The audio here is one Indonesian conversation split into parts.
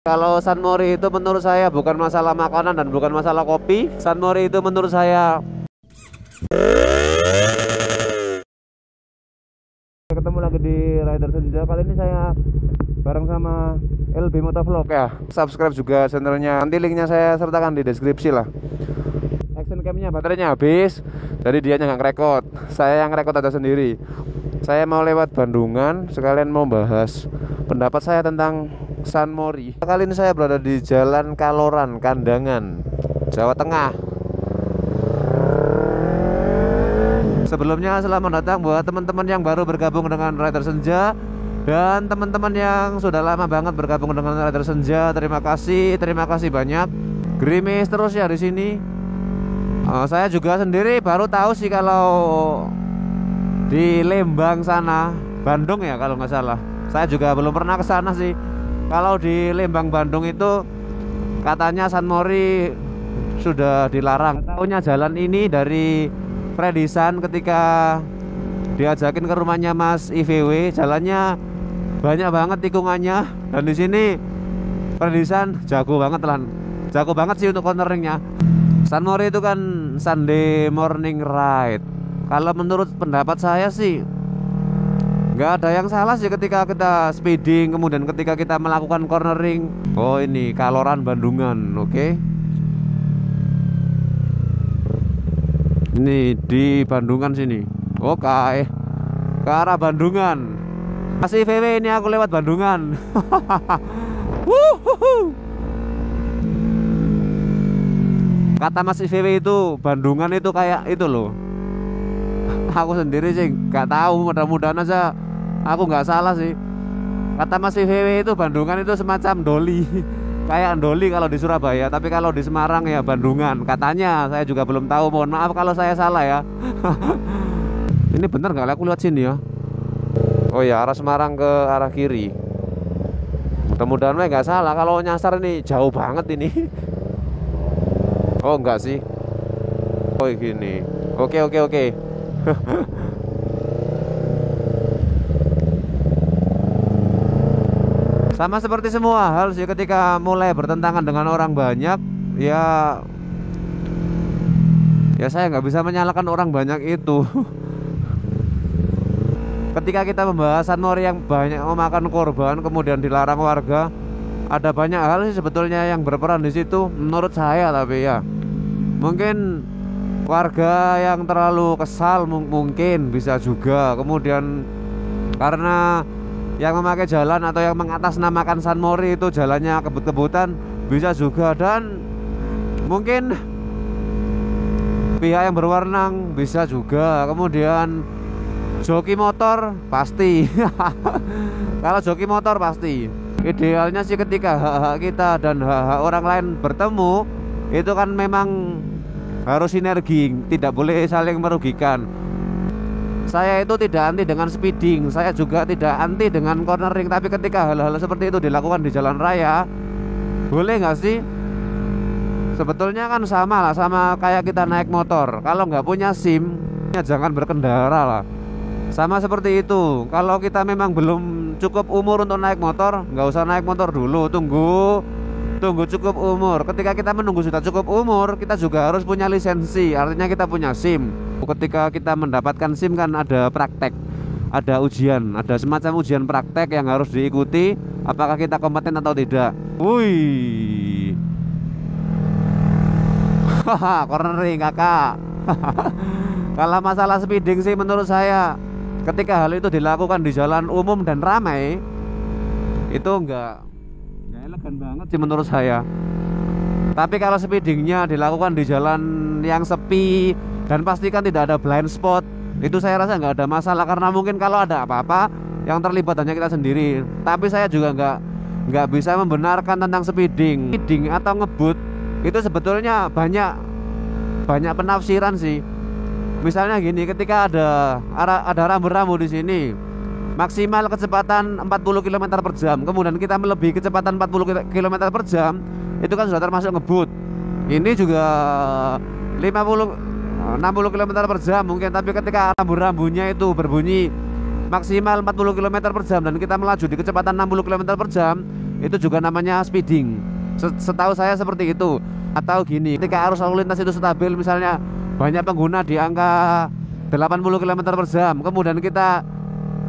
Kalau San Mori itu menurut saya bukan masalah makanan dan bukan masalah kopi. San Mori itu menurut saya, ketemu lagi di Rider Senja. Kali ini saya bareng sama LB Motovlog ya. Subscribe juga channelnya. Nanti linknya saya sertakan di deskripsi lah. Action camnya baterainya habis, jadi dia nggak ngerekod. Saya yang rekod aja sendiri. Saya mau lewat Bandungan, sekalian mau bahas pendapat saya tentang San Mori. Kali ini saya berada di Jalan Kaloran, Kandangan, Jawa Tengah. Sebelumnya selamat datang buat teman-teman yang baru bergabung dengan Rider Senja dan teman-teman yang sudah lama banget bergabung dengan Rider Senja. Terima kasih banyak. Gerimis terus ya di sini. Saya juga sendiri baru tahu sih kalau di Lembang sana, Bandung ya kalau nggak salah. Saya juga belum pernah ke sana sih. Kalau di Lembang Bandung itu katanya San Mori sudah dilarang. Tahunya jalan ini dari Fredisan ketika diajakin ke rumahnya Mas IVW. Jalannya banyak banget tikungannya, dan di sini Fredisan jago banget lah. Jago banget sih untuk corneringnya. San Mori itu kan Sunday morning ride. Kalau menurut pendapat saya sih nggak ada yang salah sih ketika kita speeding, kemudian ketika kita melakukan cornering. Oh ini Kaloran Bandungan, oke. Ini di Bandungan sini. Oke, ke arah Bandungan. Masih VW ini aku lewat Bandungan. Wuhuhu. Kata Mas IVW itu Bandungan itu kayak itu loh. Aku sendiri sih nggak tahu, mudah-mudahan aja aku nggak salah sih. Kata Mas IVW itu Bandungan itu semacam Doli. Kayak Doli kalau di Surabaya, tapi kalau di Semarang ya Bandungan. Katanya, saya juga belum tahu. Mohon maaf kalau saya salah ya. Ini bener nggak? Aku lihat sini ya. Oh ya, arah Semarang ke arah kiri. Mudah-mudahan nggak salah. Kalau nyasar ini jauh banget ini. Oh enggak sih. Oh gini. Oke. Sama seperti semua hal sih, ketika mulai bertentangan dengan orang banyak, ya saya nggak bisa menyalahkan orang banyak itu. Ketika kita membahas San Mori yang banyak memakan korban kemudian dilarang warga, ada banyak hal sih sebetulnya yang berperan di situ menurut saya. Tapi ya mungkin warga yang terlalu kesal mungkin bisa juga. Kemudian karena yang memakai jalan atau yang mengatasnamakan San Mori itu jalannya kebut-kebutan bisa juga. Dan mungkin pihak yang berwenang bisa juga. Kemudian joki motor pasti. Kalau joki motor pasti. Idealnya sih ketika hak-hak kita dan hak-hak orang lain bertemu, itu kan memang harus sinergi, tidak boleh saling merugikan. Saya itu tidak anti dengan speeding, saya juga tidak anti dengan cornering. Tapi ketika hal-hal seperti itu dilakukan di jalan raya, boleh nggak sih? Sebetulnya kan sama lah, sama kayak kita naik motor. Kalau nggak punya SIM, ya jangan berkendara lah. Sama seperti itu. Kalau kita memang belum cukup umur untuk naik motor, nggak usah naik motor dulu. Tunggu cukup umur. Ketika kita menunggu sudah cukup umur, kita juga harus punya lisensi. Artinya kita punya SIM. Ketika kita mendapatkan SIM kan ada praktek, ada ujian, ada semacam ujian praktek yang harus diikuti. Apakah kita kompeten atau tidak? Wih, haha, cornering kakak. Kalau masalah speeding sih menurut saya, ketika hal itu dilakukan di jalan umum dan ramai, itu enggak elegan banget sih menurut saya. Tapi kalau speedingnya dilakukan di jalan yang sepi dan pastikan tidak ada blind spot, itu saya rasa nggak ada masalah. Karena mungkin kalau ada apa-apa yang terlibat hanya kita sendiri. Tapi saya juga nggak bisa membenarkan tentang speeding atau ngebut. Itu sebetulnya banyak penafsiran sih. Misalnya gini, ketika ada rambu-rambu di sini maksimal kecepatan 40 km per jam, kemudian kita melebihi kecepatan 40 km per jam, itu kan sudah termasuk ngebut. Ini juga 60 km per jam mungkin, tapi ketika rambu-rambunya itu berbunyi maksimal 40 km per jam dan kita melaju di kecepatan 60 km per jam, itu juga namanya speeding. Setahu saya seperti itu. Atau gini, ketika arus lalu lintas itu stabil, misalnya banyak pengguna di angka 80 km per jam, kemudian kita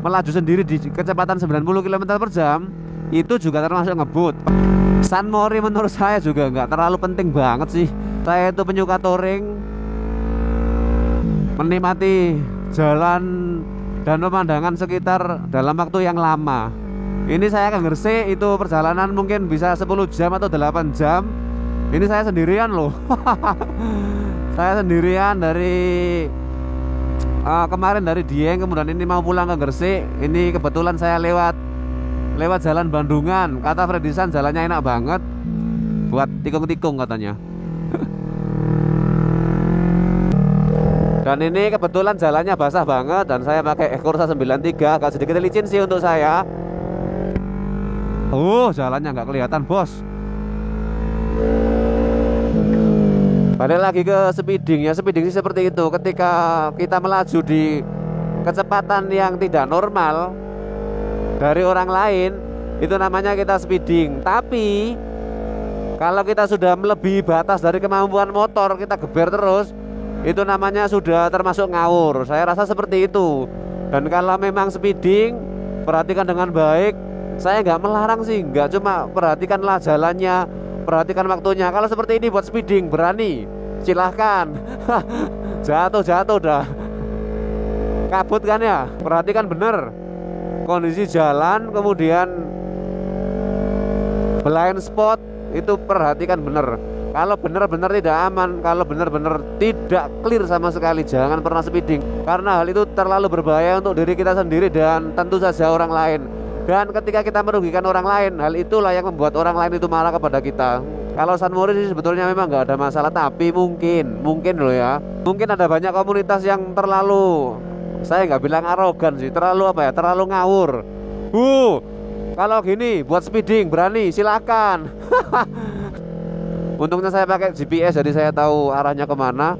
melaju sendiri di kecepatan 90 km per jam, itu juga termasuk ngebut. San Mori menurut saya juga nggak terlalu penting banget sih. Saya itu penyuka touring, menikmati jalan dan pemandangan sekitar dalam waktu yang lama. Ini saya ke Gresik itu perjalanan mungkin bisa 10 jam atau 8 jam. Ini saya sendirian loh. Saya sendirian dari kemarin dari Dieng, kemudian ini mau pulang ke Gresik. Ini kebetulan saya lewat jalan Bandungan. Kata Fredisan jalannya enak banget buat tikung-tikung katanya. Dan ini kebetulan jalannya basah banget dan saya pakai Corsa 93, agak sedikit licin sih untuk saya. Jalannya nggak kelihatan, bos. Balik lagi ke speeding ya. Speeding sih seperti itu. Ketika kita melaju di kecepatan yang tidak normal dari orang lain, itu namanya kita speeding. Tapi kalau kita sudah melebihi batas dari kemampuan motor, kita geber terus, itu namanya sudah termasuk ngawur. Saya rasa seperti itu. Dan kalau memang speeding, perhatikan dengan baik. Saya nggak melarang sih, nggak, cuma perhatikanlah jalannya, perhatikan waktunya. Kalau seperti ini buat speeding, berani, silahkan. Jatuh dah, kabut kan ya. Perhatikan bener kondisi jalan, kemudian blind spot, itu perhatikan bener. Kalau benar-benar tidak aman, kalau benar-benar tidak clear sama sekali, jangan pernah speeding. Karena hal itu terlalu berbahaya untuk diri kita sendiri dan tentu saja orang lain. Dan ketika kita merugikan orang lain, hal itulah yang membuat orang lain itu marah kepada kita. Kalau San Mori sih sebetulnya memang nggak ada masalah, tapi mungkin loh ya, mungkin ada banyak komunitas yang terlalu, saya nggak bilang arogan sih, terlalu apa ya, terlalu ngawur. Kalau gini buat speeding berani, silakan. Untungnya saya pakai GPS, jadi saya tahu arahnya kemana.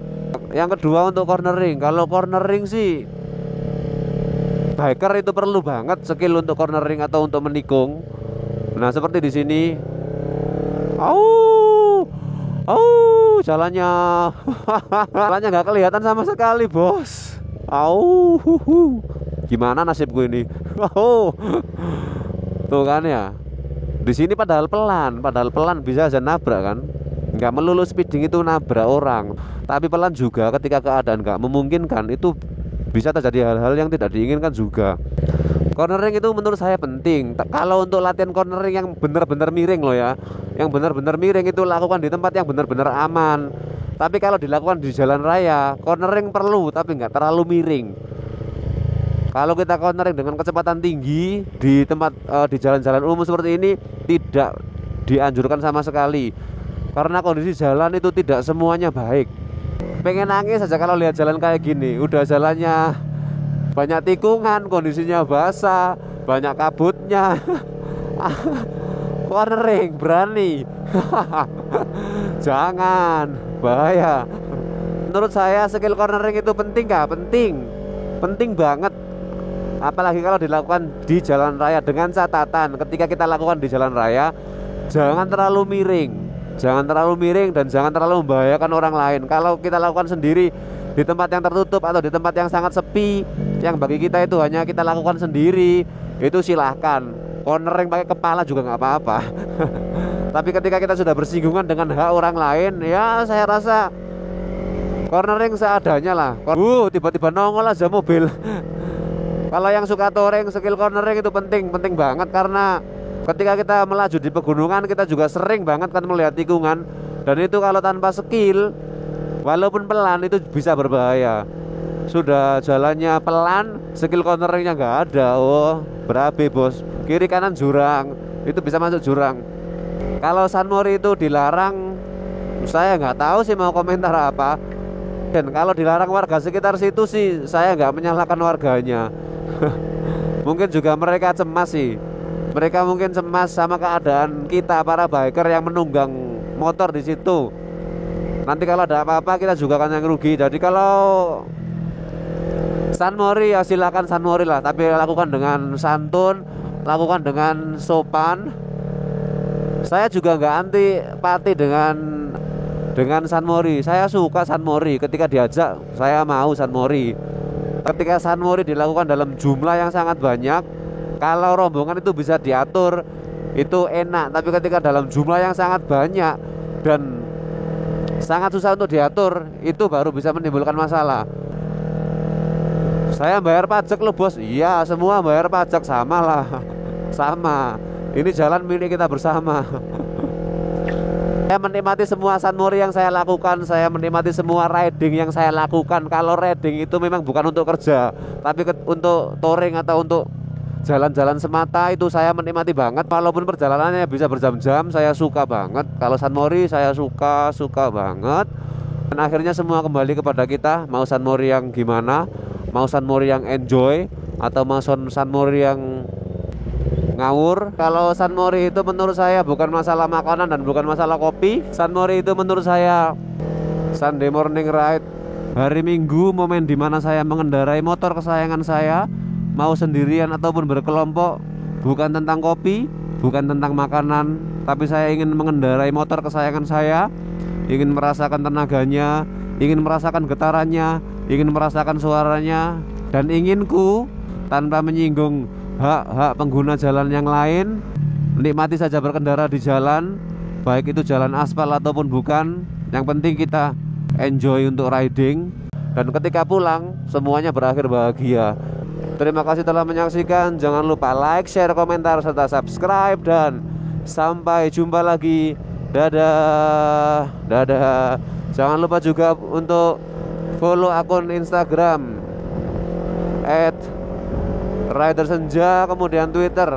Yang kedua untuk cornering. Kalau cornering sih, biker itu perlu banget skill untuk cornering atau untuk menikung. Nah seperti di sini. Jalannya nggak kelihatan sama sekali, bos. Gimana nasibku ini? Tuh kan ya. Di sini padahal pelan bisa aja nabrak kan. Nggak melulu speeding itu nabrak orang, tapi pelan juga ketika keadaan nggak memungkinkan, itu bisa terjadi hal-hal yang tidak diinginkan juga. Cornering itu menurut saya penting. Kalau untuk latihan cornering yang benar-benar miring loh ya, yang benar-benar miring itu lakukan di tempat yang benar-benar aman. Tapi kalau dilakukan di jalan raya, cornering perlu tapi nggak terlalu miring. Kalau kita cornering dengan kecepatan tinggi di tempat di jalan-jalan umum seperti ini, tidak dianjurkan sama sekali. Karena kondisi jalan itu tidak semuanya baik. Pengen nangis saja kalau lihat jalan kayak gini. Udah jalannya banyak tikungan, kondisinya basah, banyak kabutnya. Cornering berani. Jangan, bahaya. Menurut saya skill cornering itu penting gak? Penting banget. Apalagi kalau dilakukan di jalan raya, dengan catatan ketika kita lakukan di jalan raya, jangan terlalu miring. Jangan terlalu miring dan jangan terlalu membahayakan orang lain. Kalau kita lakukan sendiri di tempat yang tertutup atau di tempat yang sangat sepi, yang bagi kita itu hanya kita lakukan sendiri, itu silahkan. Cornering pakai kepala juga nggak apa-apa. Tapi ketika kita sudah bersinggungan dengan hak orang lain, ya saya rasa cornering seadanya lah. Tiba-tiba nongol aja mobil. Kalau yang suka touring, skill cornering itu penting banget. Karena ketika kita melaju di pegunungan, kita juga sering banget kan melihat tikungan. Dan itu kalau tanpa skill, walaupun pelan, itu bisa berbahaya. Sudah jalannya pelan, skill corneringnya nggak ada, berabe bos. Kiri kanan jurang, itu bisa masuk jurang. Kalau San Mori itu dilarang, saya nggak tahu sih mau komentar apa. Dan kalau dilarang warga sekitar situ sih, saya nggak menyalahkan warganya. Mungkin juga mereka cemas sih. Mereka mungkin cemas sama keadaan kita para biker yang menunggang motor di situ. Nanti kalau ada apa-apa kita juga akan yang rugi. Jadi kalau San Mori ya silakan San Mori lah, tapi lakukan dengan santun, lakukan dengan sopan, Saya juga nggak antipati dengan San Mori. Saya suka San Mori. Ketika diajak, saya mau San Mori. Ketika San Mori dilakukan dalam jumlah yang sangat banyak, kalau rombongan itu bisa diatur, itu enak. Tapi ketika dalam jumlah yang sangat banyak dan sangat susah untuk diatur, itu baru bisa menimbulkan masalah. Saya bayar pajak loh bos. Iya, semua bayar pajak, sama lah. Sama. Ini jalan milik kita bersama. Saya menikmati semua San Mori yang saya lakukan. Saya menikmati semua riding yang saya lakukan. Kalau riding itu memang bukan untuk kerja, tapi untuk touring atau untuk jalan-jalan semata, itu saya menikmati banget. Walaupun perjalanannya bisa berjam-jam, saya suka banget. Kalau San Mori saya suka banget. Dan akhirnya semua kembali kepada kita. Mau San Mori yang gimana, mau San Mori yang enjoy, atau mau San Mori yang ngawur. Kalau San Mori itu menurut saya bukan masalah makanan dan bukan masalah kopi. San Mori itu menurut saya Sunday morning ride, hari Minggu, momen dimana saya mengendarai motor kesayangan saya, mau sendirian ataupun berkelompok. Bukan tentang kopi, bukan tentang makanan, tapi saya ingin mengendarai motor kesayangan saya, ingin merasakan tenaganya, ingin merasakan getarannya, ingin merasakan suaranya, dan inginku tanpa menyinggung hak-hak pengguna jalan yang lain, menikmati saja berkendara di jalan, baik itu jalan aspal ataupun bukan. Yang penting kita enjoy untuk riding, dan ketika pulang semuanya berakhir bahagia. Terima kasih telah menyaksikan. Jangan lupa like, share, komentar, serta subscribe, dan sampai jumpa lagi. Dadah. Dadah. Jangan lupa juga untuk follow akun Instagram @ridersenja, kemudian Twitter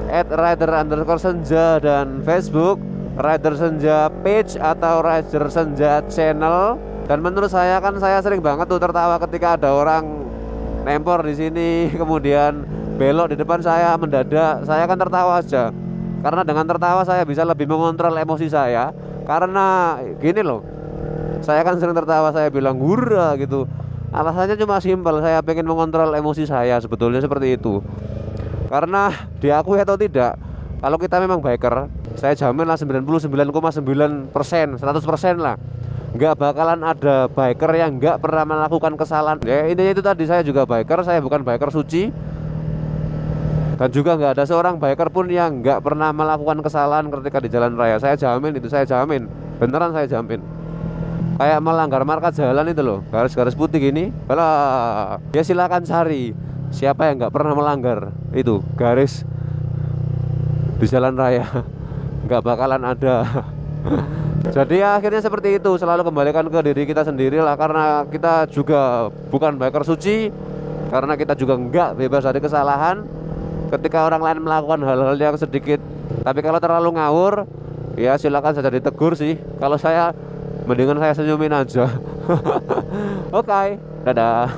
@rider_senja, dan Facebook Rider Senja Page atau Rider Senja Channel. Dan menurut saya kan saya sering banget tuh tertawa ketika ada orang nempor di sini kemudian belok di depan saya mendadak. Saya kan tertawa aja, karena dengan tertawa saya bisa lebih mengontrol emosi saya. Karena gini loh, saya kan sering tertawa, saya bilang hurra gitu. Alasannya cuma simpel, saya pengen mengontrol emosi saya, sebetulnya seperti itu. Karena diakui atau tidak, kalau kita memang biker, saya jamin lah 99,9%, 100% lah, nggak bakalan ada biker yang nggak pernah melakukan kesalahan. Ya intinya itu tadi, saya juga biker, saya bukan biker suci. Dan juga nggak ada seorang biker pun yang nggak pernah melakukan kesalahan ketika di jalan raya. Saya jamin itu, saya jamin, beneran saya jamin. Kayak melanggar marka jalan itu loh, garis-garis putih gini, alah, ya silakan cari siapa yang nggak pernah melanggar itu garis di jalan raya. Nggak bakalan ada. Jadi ya, akhirnya seperti itu, selalu kembalikan ke diri kita sendiri lah, karena kita juga bukan biker suci, karena kita juga nggak bebas dari kesalahan. Ketika orang lain melakukan hal-hal yang sedikit, tapi kalau terlalu ngawur, ya silakan saja ditegur sih. Kalau saya mendingan saya senyumin aja. Oke, dadah.